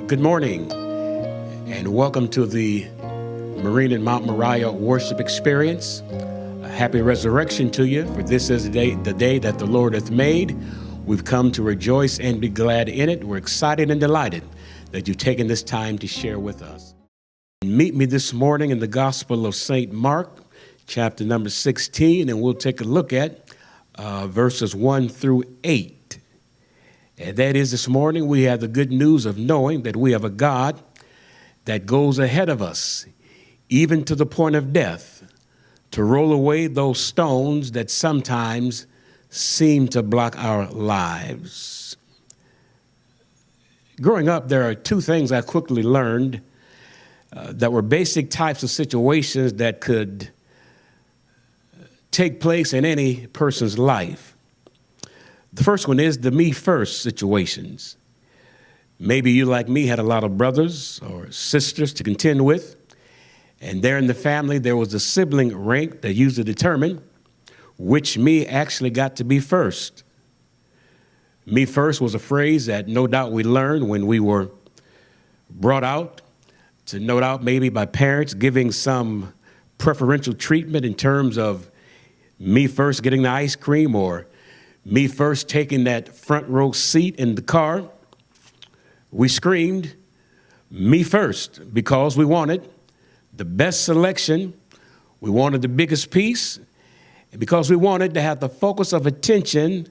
Good morning, and welcome to the Marine and Mount Moriah worship experience. A happy resurrection to you, for this is the day that the Lord hath made. We've come to rejoice and be glad in it. We're excited and delighted that you've taken this time to share with us. Meet me this morning in the Gospel of St. Mark, chapter number 16, and we'll take a look at verses 1 through 8. And that is, this morning we have the good news of knowing that we have a God that goes ahead of us, even to the point of death, to roll away those stones that sometimes seem to block our lives. Growing up, there are two things I quickly learned that were basic types of situations that could take place in any person's life. The first one is the me first situations. Maybe you, like me, had a lot of brothers or sisters to contend with, and there in the family there was a sibling rank that used to determine which me actually got to be first. Me first was a phrase that no doubt we learned when we were brought out, to no doubt maybe by parents giving some preferential treatment in terms of me first getting the ice cream, or me first taking that front row seat in the car. We screamed, me first, because we wanted the best selection, we wanted the biggest piece, and because we wanted to have the focus of attention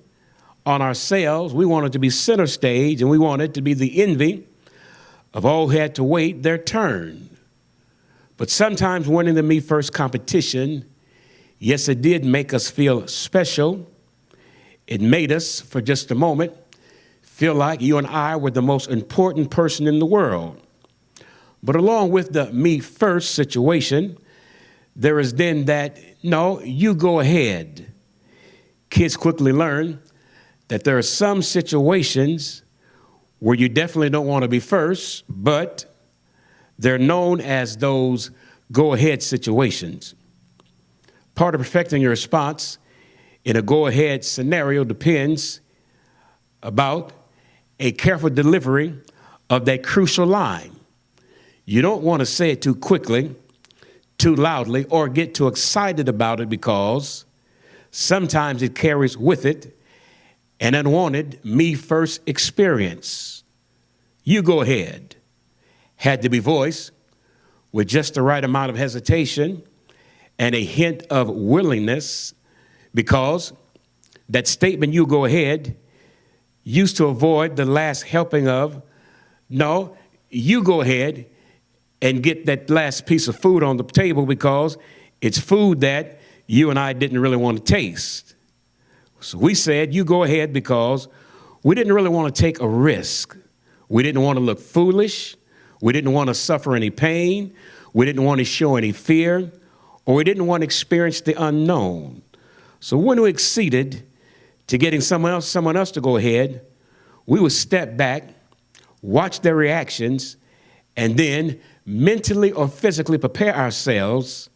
on ourselves. We wanted to be center stage, and we wanted to be the envy of all who had to wait their turn. But sometimes winning the me first competition, yes, it did make us feel special. It made us, for just a moment, feel like you and I were the most important person in the world. But along with the me first situation, there is then that, no, you go ahead. Kids quickly learn that there are some situations where you definitely don't want to be first, but they're known as those go ahead situations. Part of perfecting your response in a go-ahead scenario depends about a careful delivery of that crucial line. You don't want to say it too quickly, too loudly, or get too excited about it, because sometimes it carries with it an unwanted me first experience. You go ahead had to be voiced with just the right amount of hesitation and a hint of willingness, because that statement, you go ahead, used to avoid the last helping of, no, you go ahead and get that last piece of food on the table, because it's food that you and I didn't really want to taste. So we said, you go ahead, because we didn't really want to take a risk. We didn't want to look foolish. We didn't want to suffer any pain. We didn't want to show any fear, or we didn't want to experience the unknown. So when we acceded to getting someone else to go ahead, we would step back, watch their reactions, and then mentally or physically prepare ourselves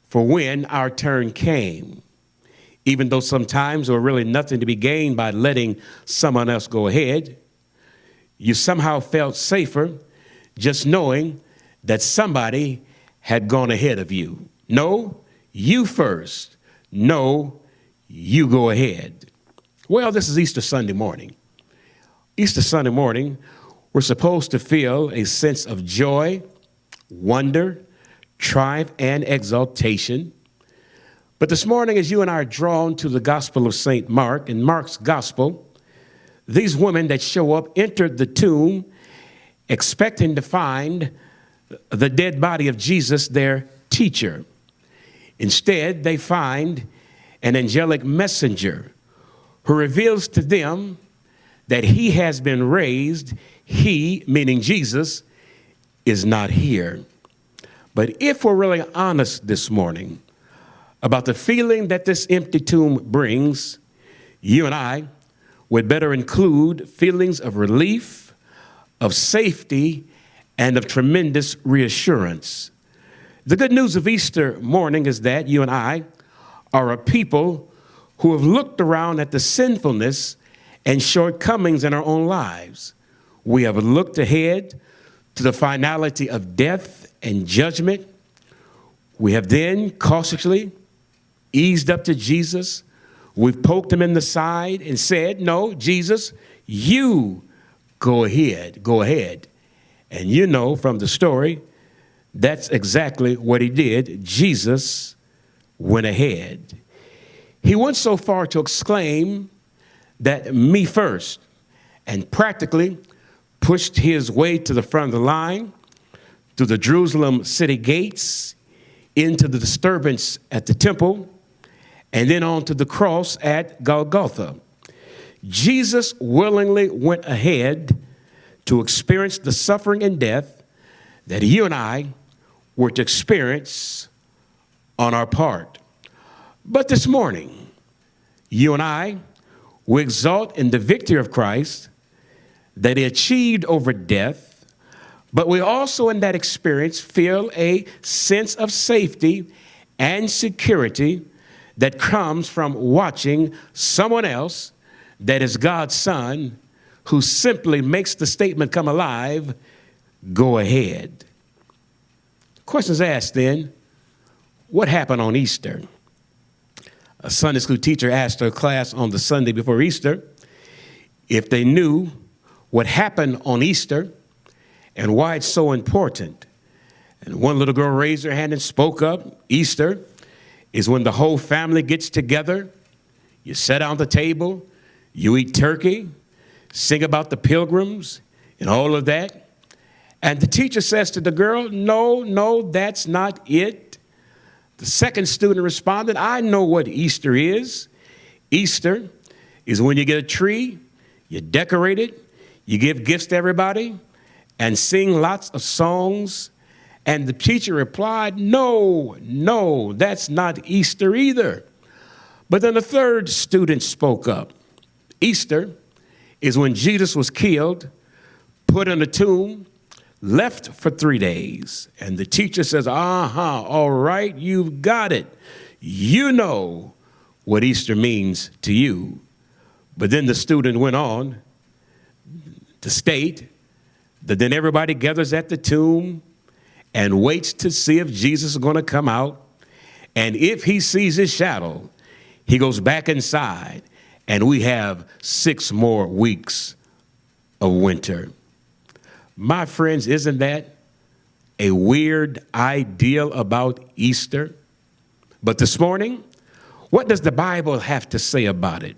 for when our turn came. Even though sometimes there was really nothing to be gained by letting someone else go ahead, you somehow felt safer just knowing that somebody had gone ahead of you. No, you first. No, you go ahead. Well, this is Easter Sunday morning. Easter Sunday morning, we're supposed to feel a sense of joy, wonder, triumph, and exaltation. But this morning, as you and I are drawn to the Gospel of St. Mark, in Mark's Gospel, these women that show up entered the tomb expecting to find the dead body of Jesus, their teacher. Instead, they find an angelic messenger who reveals to them that he has been raised. He, meaning Jesus, is not here. But if we're really honest this morning about the feeling that this empty tomb brings, you and I would better include feelings of relief, of safety, and of tremendous reassurance. The good news of Easter morning is that you and I are a people who have looked around at the sinfulness and shortcomings in our own lives. We have looked ahead to the finality of death and judgment. We have then cautiously eased up to Jesus. We've poked him in the side and said, no, Jesus, you go ahead. And you know from the story, that's exactly what he did. Jesus went ahead. He went so far to exclaim that me first, and practically pushed his way to the front of the line, through the Jerusalem city gates, into the disturbance at the temple, and then on to the cross at Golgotha. Jesus willingly went ahead to experience the suffering and death that you and I were to experience on our part. But this morning, you and I will exalt in the victory of Christ that he achieved over death, but we also in that experience feel a sense of safety and security that comes from watching someone else that is God's son who simply makes the statement come alive, go ahead. Questions asked then, what happened on Easter? A Sunday school teacher asked her class on the Sunday before Easter if they knew what happened on Easter and why it's so important. And one little girl raised her hand and spoke up. Easter is when the whole family gets together. You sit down at the table, you eat turkey, sing about the pilgrims and all of that. And the teacher says to the girl, no, that's not it. The second student responded, I know what Easter is. Easter is when you get a tree, you decorate it, you give gifts to everybody, and sing lots of songs. And the teacher replied, no, that's not Easter either. But then the third student spoke up. Easter is when Jesus was killed, put in a tomb, left for 3 days. And the teacher says, all right, you've got it. You know what Easter means to you. But then the student went on to state that then everybody gathers at the tomb and waits to see if Jesus is going to come out. And if he sees his shadow, he goes back inside, and we have 6 more weeks of winter. My friends, isn't that a weird ideal about Easter? But this morning, what does the Bible have to say about it?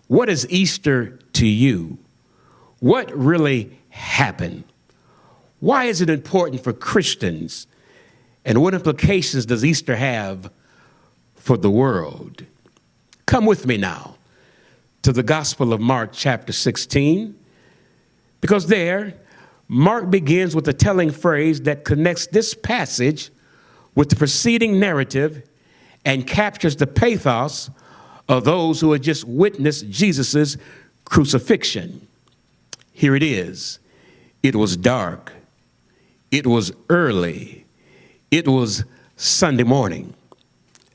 What is Easter to you? What really happened? Why is it important for Christians? And what implications does Easter have for the world? Come with me now to the Gospel of Mark, chapter 16, because there, Mark begins with a telling phrase that connects this passage with the preceding narrative and captures the pathos of those who had just witnessed Jesus' crucifixion. Here it is. It was dark. It was early. It was Sunday morning.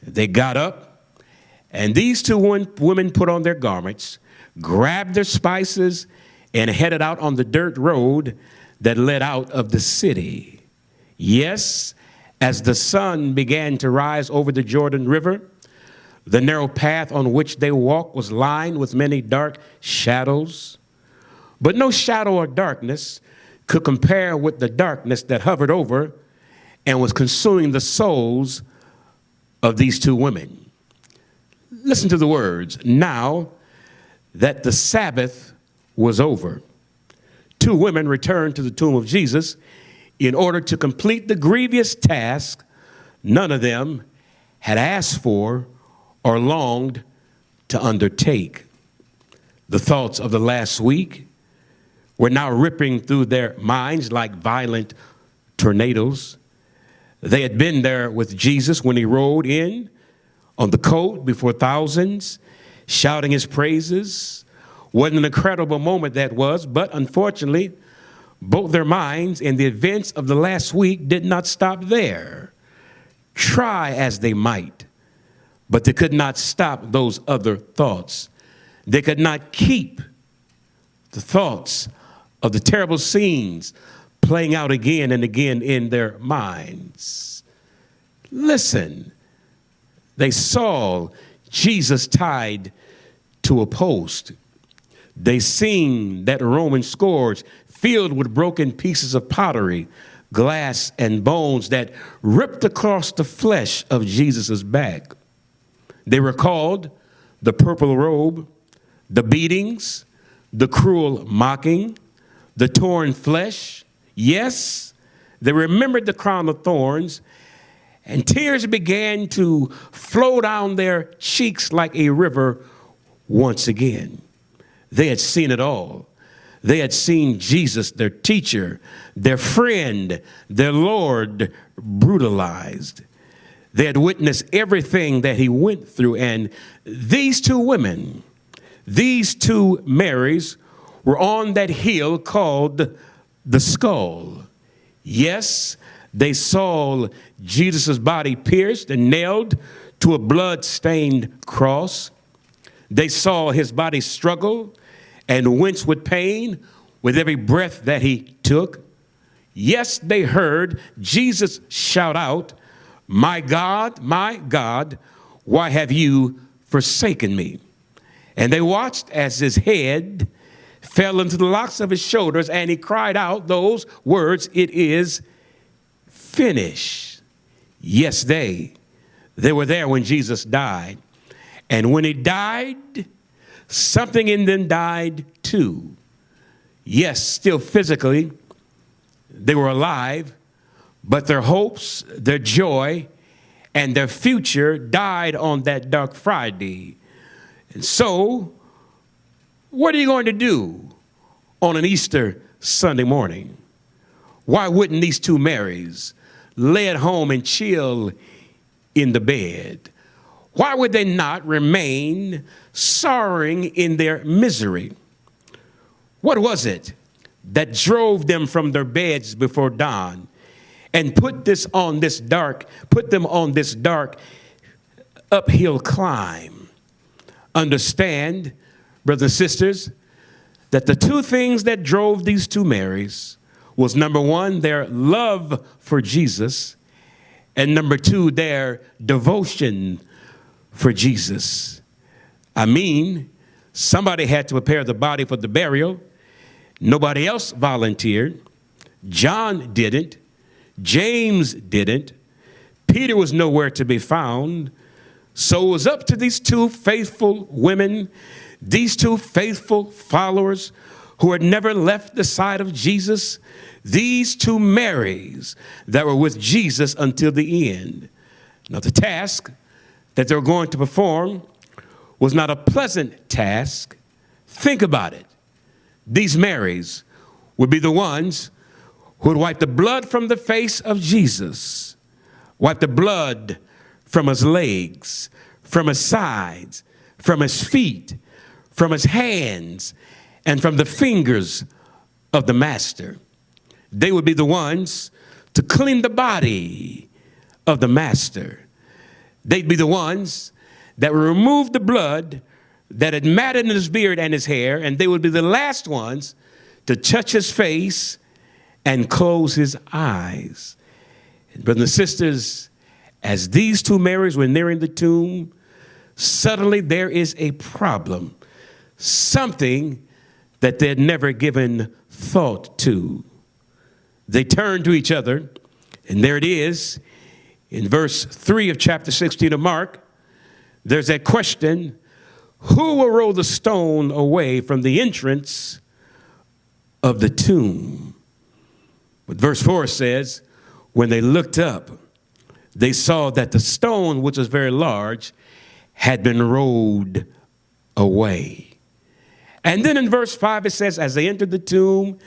They got up, and these 2 women put on their garments, grabbed their spices, and headed out on the dirt road that led out of the city. Yes, as the sun began to rise over the Jordan River, the narrow path on which they walked was lined with many dark shadows. But no shadow or darkness could compare with the darkness that hovered over and was consuming the souls of these 2 women. Listen to the words. Now that the Sabbath was over, 2 women returned to the tomb of Jesus in order to complete the grievous task none of them had asked for or longed to undertake. The thoughts of the last week were now ripping through their minds like violent tornadoes. They had been there with Jesus when he rode in on the colt before thousands, shouting his praises. What an incredible moment that was, but unfortunately, both their minds and the events of the last week did not stop there. Try as they might, but they could not stop those other thoughts. They could not keep the thoughts of the terrible scenes playing out again and again in their minds. Listen, they saw Jesus tied to a post. They seen that Roman scourge filled with broken pieces of pottery, glass, and bones that ripped across the flesh of Jesus' back. They recalled the purple robe, the beatings, the cruel mocking, the torn flesh. Yes, they remembered the crown of thorns, and tears began to flow down their cheeks like a river once again. They had seen it all. They had seen Jesus, their teacher, their friend, their Lord, brutalized. They had witnessed everything that he went through. And these two women, these two Marys, were on that hill called the Skull. Yes, they saw Jesus' body pierced and nailed to a blood-stained cross. They saw his body struggle and wince with pain with every breath that he took. Yes, they heard Jesus shout out, my God, why have you forsaken me?" And they watched as his head fell into the locks of his shoulders, and he cried out those words, "It is finished." Yes, they were there when Jesus died. And when he died, something in them died too. Yes, still physically, they were alive, but their hopes, their joy, and their future died on that dark Friday. And so, what are you going to do on an Easter Sunday morning? Why wouldn't these two Marys lay at home and chill in the bed? Why would they not remain sorrowing in their misery? What was it that drove them from their beds before dawn and put them on this dark uphill climb? Understand, brothers and sisters, that the two things that drove these two Marys was, number one, their love for Jesus, and number two, their devotion for Jesus. I mean, somebody had to prepare the body for the burial. Nobody else volunteered. John didn't. James didn't. Peter was nowhere to be found. So it was up to these two faithful women, these two faithful followers who had never left the side of Jesus, these two Marys that were with Jesus until the end. Now, the task that they were going to perform was not a pleasant task. Think about it. These Marys would be the ones who would wipe the blood from the face of Jesus, wipe the blood from his legs, from his sides, from his feet, from his hands, and from the fingers of the Master. They would be the ones to clean the body of the Master. They'd be the ones that would remove the blood that had matted in his beard and his hair, and they would be the last ones to touch his face and close his eyes. And brothers and sisters, as these two Marys were nearing the tomb, suddenly there is a problem, something that they had never given thought to. They turned to each other, and there it is. In verse 3 of chapter 16 of Mark, there's that question, who will roll the stone away from the entrance of the tomb? But verse 4 says, when they looked up, they saw that the stone, which was very large, had been rolled away. And then in verse 5, it says, as they entered the tomb,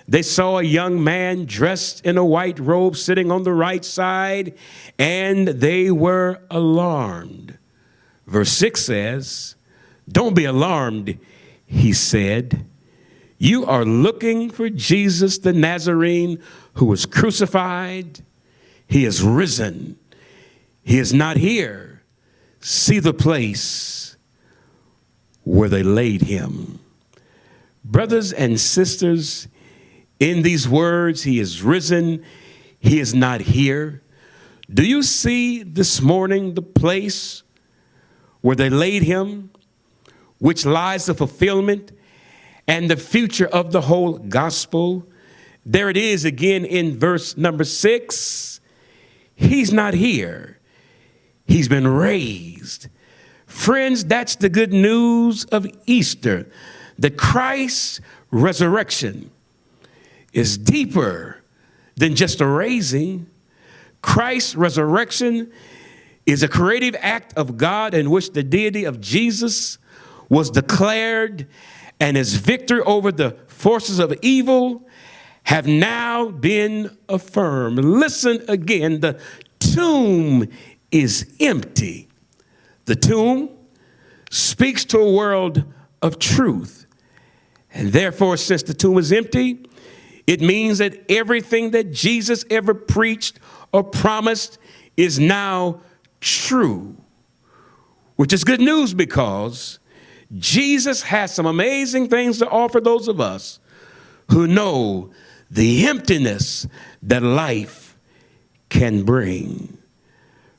they saw a young man dressed in a white robe sitting on the right side, and they were alarmed. Verse 6 says, don't be alarmed, he said. You are looking for Jesus the Nazarene who was crucified. He is risen. He is not here. See the place where they laid him. Brothers and sisters, in these words, he is risen. He is not here. Do you see this morning the place where they laid him, which lies the fulfillment and the future of the whole gospel? There it is again in verse number 6. He's not here. He's been raised. Friends, that's the good news of Easter, that Christ's resurrection is deeper than just a raising. Christ's resurrection is a creative act of God in which the deity of Jesus was declared, and his victory over the forces of evil have now been affirmed. Listen again, the tomb is empty. The tomb speaks to a world of truth. And therefore, since the tomb is empty, it means that everything that Jesus ever preached or promised is now true, which is good news because Jesus has some amazing things to offer those of us who know the emptiness that life can bring.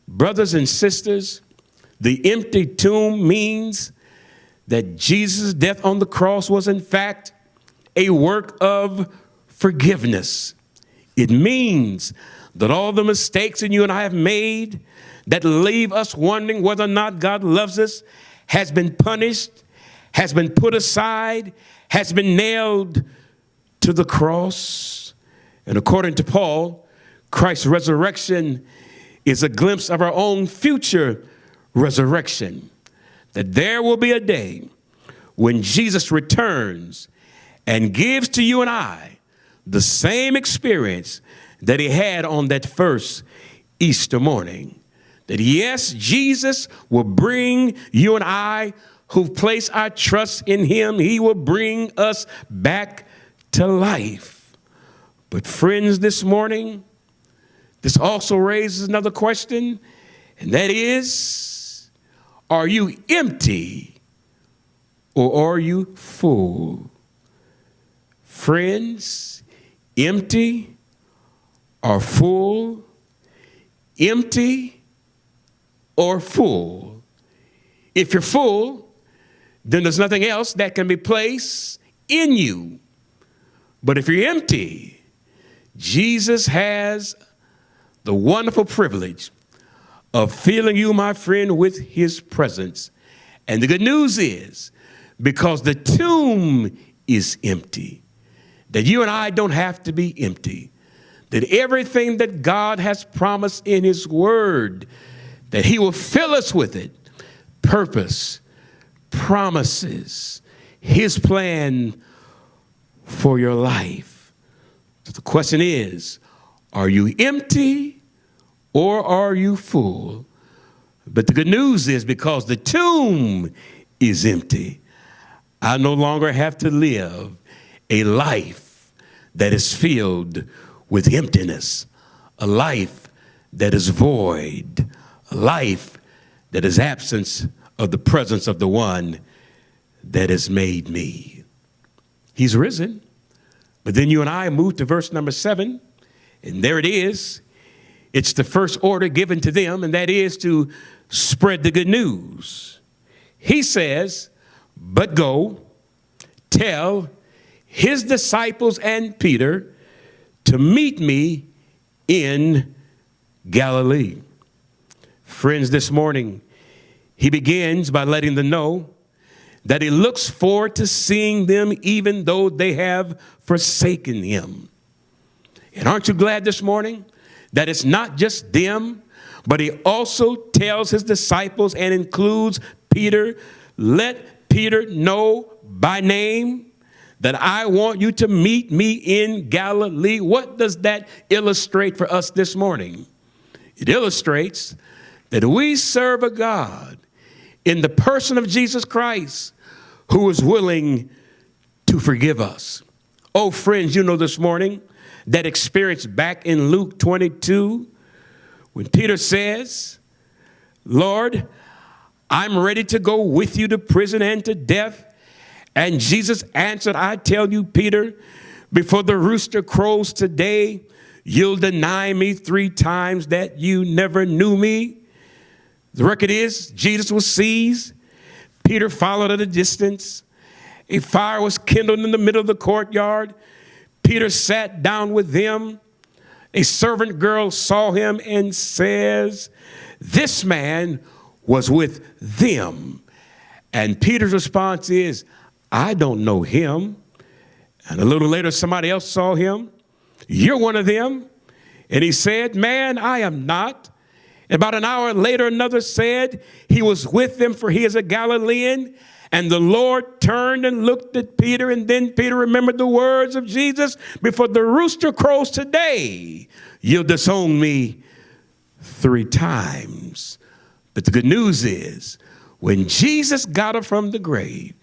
Brothers and sisters, the empty tomb means that Jesus' death on the cross was in fact a work of forgiveness. It means that all the mistakes that you and I have made that leave us wondering whether or not God loves us has been punished, has been put aside, has been nailed to the cross. And according to Paul, Christ's resurrection is a glimpse of our own future resurrection, that there will be a day when Jesus returns and gives to you and I the same experience that he had on that first Easter morning. That yes, Jesus will bring you and I who place our trust in him, he will bring us back to life. But friends, this morning, this also raises another question, and that is, are you empty or are you full? Friends, empty or full? Empty or full? If you're full, then there's nothing else that can be placed in you. But if you're empty, Jesus has the wonderful privilege of filling you, my friend, with his presence. And the good news is, because the tomb is empty, that you and I don't have to be empty. That everything that God has promised in his word, that he will fill us with it. Purpose, promises, his plan for your life. So the question is, are you empty or are you full? But the good news is, because the tomb is empty, I no longer have to live a life that is filled with emptiness, a life that is void, a life that is absence of the presence of the one that has made me. He's risen. But then you and I move to verse number 7, and there it is. It's the first order given to them, and that is to spread the good news. He says, but go, tell his disciples and Peter to meet me in Galilee. Friends, this morning, he begins by letting them know that he looks forward to seeing them even though they have forsaken him. And aren't you glad this morning that it's not just them, But he also tells his disciples and includes Peter, let Peter know by name that I want you to meet me in Galilee. What does that illustrate for us this morning? It illustrates that we serve a God in the person of Jesus Christ who is willing to forgive us. Oh, friends, you know this morning that experience back in Luke 22 when Peter says, Lord, I'm ready to go with you to prison and to death. And Jesus answered, I tell you, Peter, before the rooster crows today, you'll deny me 3 times that you never knew me. The record is Jesus was seized. Peter followed at a distance. A fire was kindled in the middle of the courtyard. Peter sat down with them. A servant girl saw him and says, this man was with them. And Peter's response is, I don't know him. And a little later, somebody else saw him. You're one of them. And he said, man, I am not. About an hour later, another said, he was with them, for he is a Galilean. And the Lord turned and looked at Peter, and then Peter remembered the words of Jesus, before the rooster crows today, you'll disown me 3 times. But the good news is, when Jesus got up from the grave,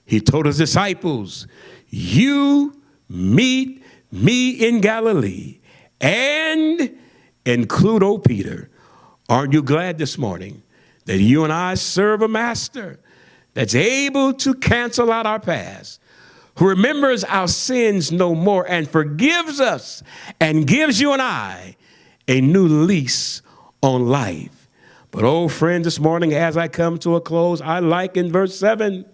he told his disciples, you meet me in Galilee, and include old Peter. Aren't you glad this morning that you and I serve a master that's able to cancel out our past, who remembers our sins no more and forgives us and gives you and I a new lease on life? But, oh, friend, this morning as I come to a close, I like in verse 7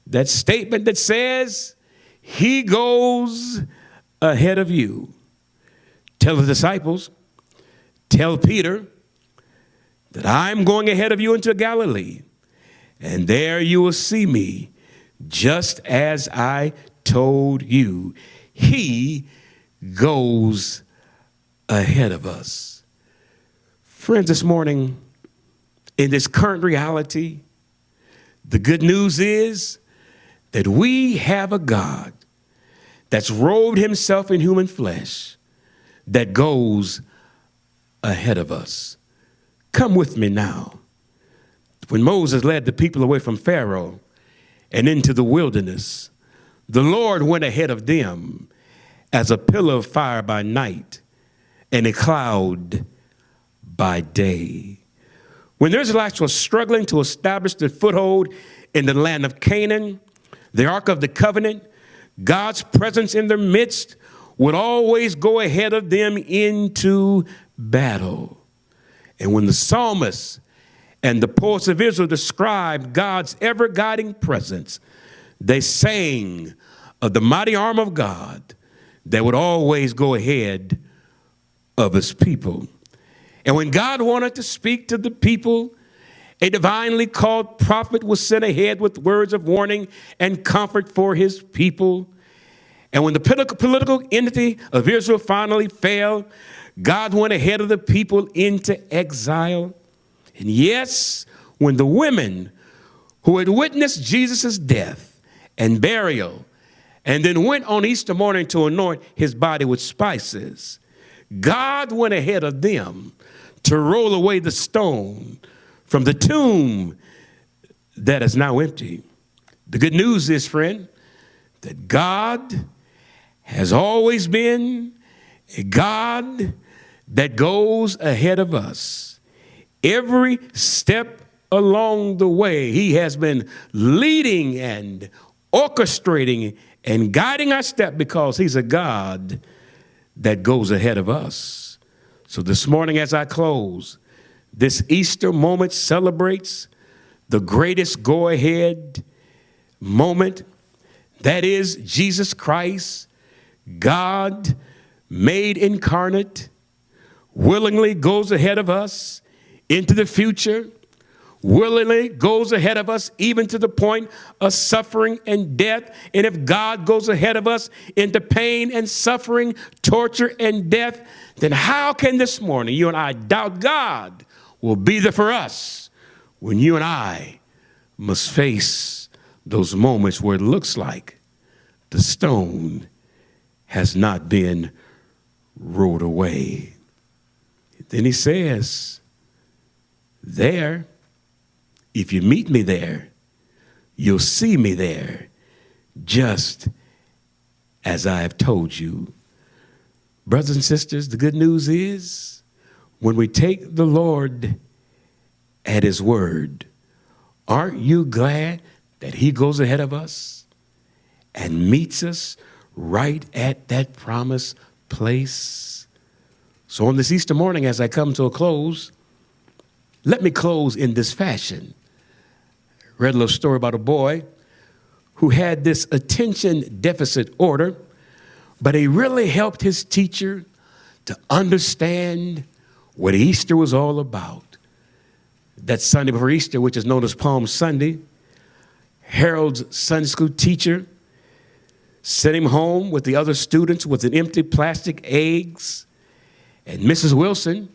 that statement that says, he goes ahead of you. Tell the disciples, tell Peter that I'm going ahead of you into Galilee. And there you will see me, just as I told you. He goes ahead of us. Friends, this morning, in this current reality, the good news is that we have a God that's robed himself in human flesh that goes ahead of us. Come with me now. When Moses led the people away from Pharaoh and into the wilderness, the Lord went ahead of them as a pillar of fire by night and a cloud by day. When the Israelites were struggling to establish their foothold in the land of Canaan, the Ark of the Covenant, God's presence in their midst would always go ahead of them into battle. And when the psalmist and the poets of Israel described God's ever-guiding presence, they sang of the mighty arm of God that would always go ahead of his people. And when God wanted to speak to the people, a divinely called prophet was sent ahead with words of warning and comfort for his people. And when the political entity of Israel finally fell, God went ahead of the people into exile. And yes, when the women who had witnessed Jesus' death and burial and then went on Easter morning to anoint his body with spices, God went ahead of them to roll away the stone from the tomb that is now empty. The good news is, friend, that God has always been a God that goes ahead of us. Every step along the way, he has been leading and orchestrating and guiding our step because he's a God that goes ahead of us. So this morning as I close, this Easter moment celebrates the greatest go-ahead moment. That is Jesus Christ, God made incarnate, willingly goes ahead of us into the future, willingly goes ahead of us, even to the point of suffering and death. And if God goes ahead of us into pain and suffering, torture and death, then how can this morning you and I doubt God will be there for us when you and I must face those moments where it looks like the stone has not been rolled away? Then he says, there, if you meet me there, you'll see me there, just as I have told you. Brothers and sisters, the good news is when we take the Lord at his word, aren't you glad that he goes ahead of us and meets us right at that promised place? So on this Easter morning, as I come to a close, let me close in this fashion. I read a little story about a boy who had this attention deficit order, but he really helped his teacher to understand what Easter was all about. That Sunday before Easter, which is known as Palm Sunday, Harold's Sunday school teacher sent him home with the other students with an empty plastic eggs. And Mrs. Wilson,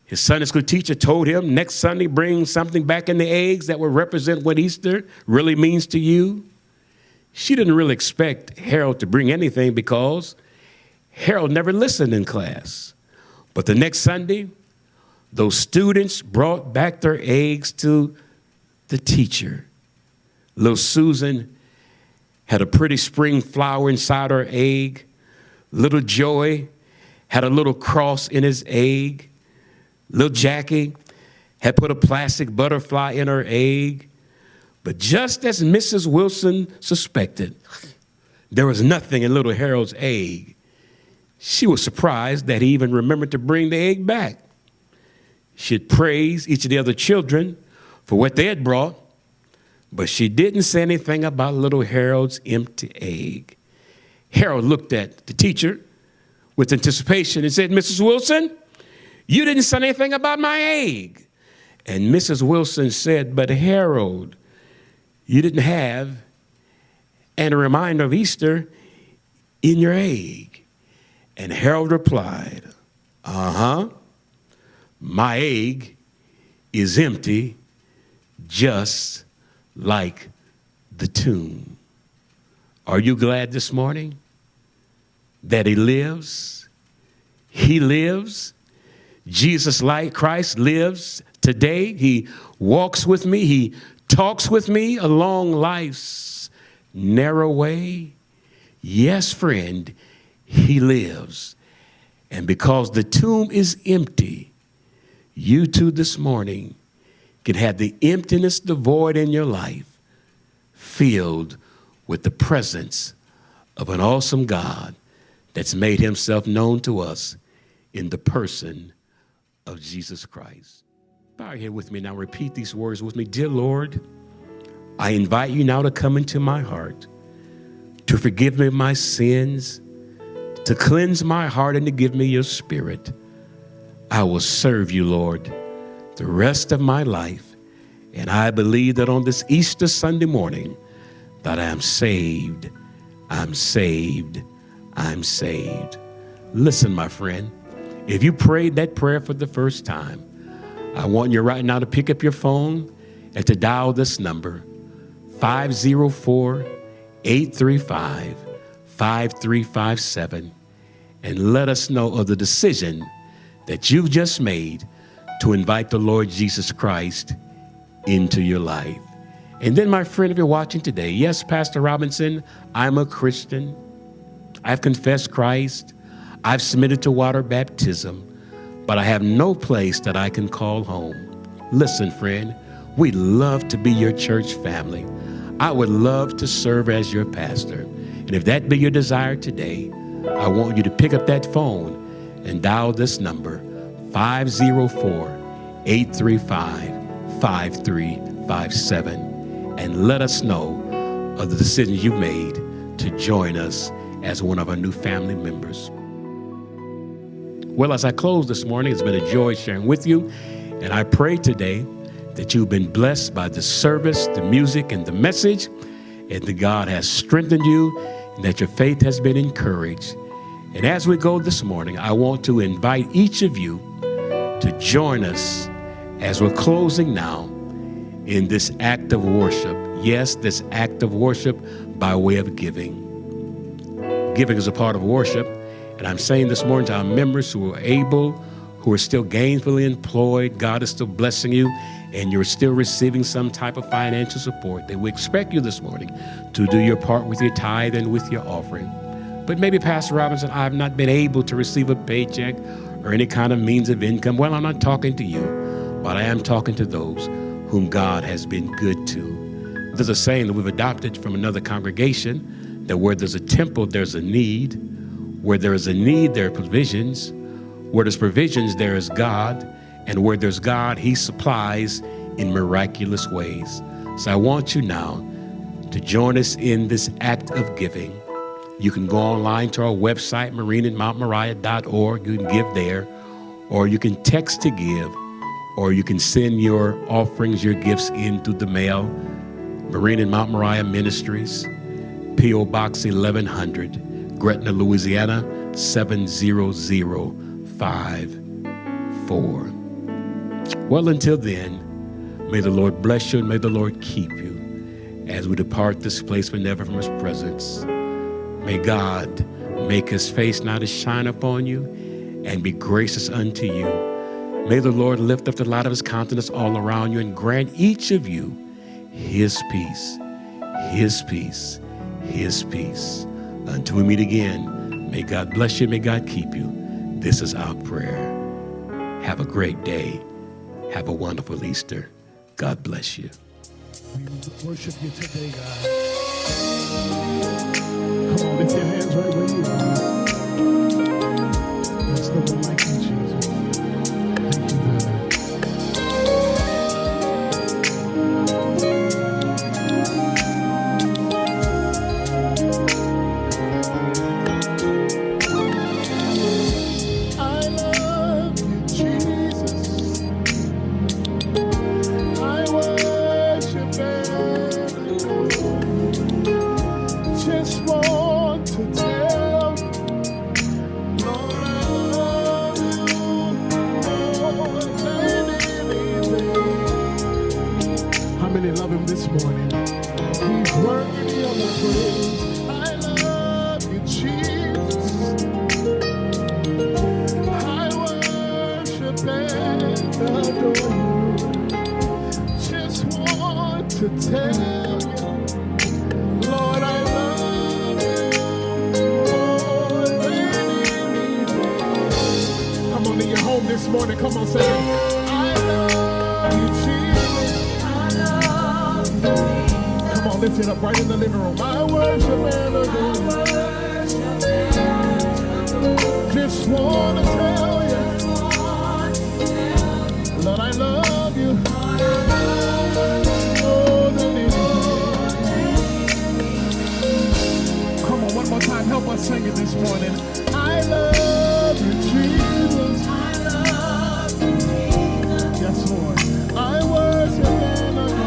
his Sunday school teacher, told him next Sunday, bring something back in the eggs that will represent what Easter really means to you. She didn't really expect Harold to bring anything because Harold never listened in class. But the next Sunday, those students brought back their eggs to the teacher. Little Susan had a pretty spring flower inside her egg. Little Joey had a little cross in his egg. Little Jackie had put a plastic butterfly in her egg. But just as Mrs. Wilson suspected, there was nothing in little Harold's egg. She was surprised that he even remembered to bring the egg back. She had praised each of the other children for what they had brought, but she didn't say anything about little Harold's empty egg. Harold looked at the teacher with anticipation and said, Mrs. Wilson, you didn't say anything about my egg. And Mrs. Wilson said, but Harold, you didn't have and a reminder of Easter in your egg. And Harold replied, my egg is empty, just like the tomb. Are you glad this morning that he lives? He lives. Jesus, like Christ, lives today. He walks with me. He talks with me along life's narrow way. Yes, friend, he lives. And because the tomb is empty, you too this morning can have the emptiness, the void in your life filled with the presence of an awesome God that's made himself known to us in the person of Jesus Christ. Bow here with me now. Repeat these words with me. Dear Lord, I invite you now to come into my heart, to forgive me my sins, to cleanse my heart and to give me your spirit. I will serve you, Lord, the rest of my life. And I believe that on this Easter Sunday morning that I am saved, I'm saved, I'm saved. Listen, my friend, if you prayed that prayer for the first time, I want you right now to pick up your phone and to dial this number, 504-835-5357, and let us know of the decision that you've just made to invite the Lord Jesus Christ into your life. And then, my friend, if you're watching today, yes, Pastor Robinson, I'm a Christian. I've confessed Christ. I've submitted to water baptism, but I have no place that I can call home. Listen, friend, we'd love to be your church family. I would love to serve as your pastor. And if that be your desire today, I want you to pick up that phone and dial this number, 504-835-5357, and let us know of the decisions you've made to join us as one of our new family members. Well, as I close this morning, it's been a joy sharing with you, and I pray today that you've been blessed by the service, the music, and the message, and that God has strengthened you, and that your faith has been encouraged. And as we go this morning, I want to invite each of you to join us as we're closing now in this act of worship. Yes, this act of worship by way of giving. Giving is a part of worship. And I'm saying this morning to our members who are able, who are still gainfully employed, God is still blessing you, and you're still receiving some type of financial support, that we expect you this morning to do your part with your tithe and with your offering. But maybe, Pastor Robinson, I've not been able to receive a paycheck or any kind of means of income. Well, I'm not talking to you, but I am talking to those whom God has been good to. There's a saying that we've adopted from another congregation, that where there's a temple, there's a need. Where there is a need, there are provisions. Where there's provisions, there is God. And where there's God, he supplies in miraculous ways. So I want you now to join us in this act of giving. You can go online to our website, marinandmountmoriah.org. You can give there, or you can text to give, or you can send your offerings, your gifts in through the mail. Marine and Mount Moriah Ministries, P.O. Box 1100, Gretna, Louisiana, 70054. Well, until then, may the Lord bless you and may the Lord keep you as we depart this place, but never from his presence. May God make his face now to shine upon you and be gracious unto you. May the Lord lift up the light of his countenance all around you and grant each of you his peace, his peace, his peace. Until we meet again, may God bless you, may God keep you. This is our prayer. Have a great day. Have a wonderful Easter. God bless you. We worship you today, God. Come on, lift your hands right where you are. There's no one like you, Jesus. Thank you, God. Love him this morning. He's worthy of the praise. I love you, Jesus. I worship and adore you. Just want to tell you, Lord, I love you more than anything. Come on, in your home this morning. Come on, say it. I love you, Jesus. Come on, lift it up right in the living room. I worship and adore you. Just want to tell you, Lord, I love you more than anything. Come on, one more time. Help us sing it this morning. I love you, Jesus. I love you, Jesus. Yes, Lord. I worship and adore you.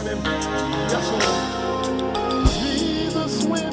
morning. Yes, Lord. Jesus, when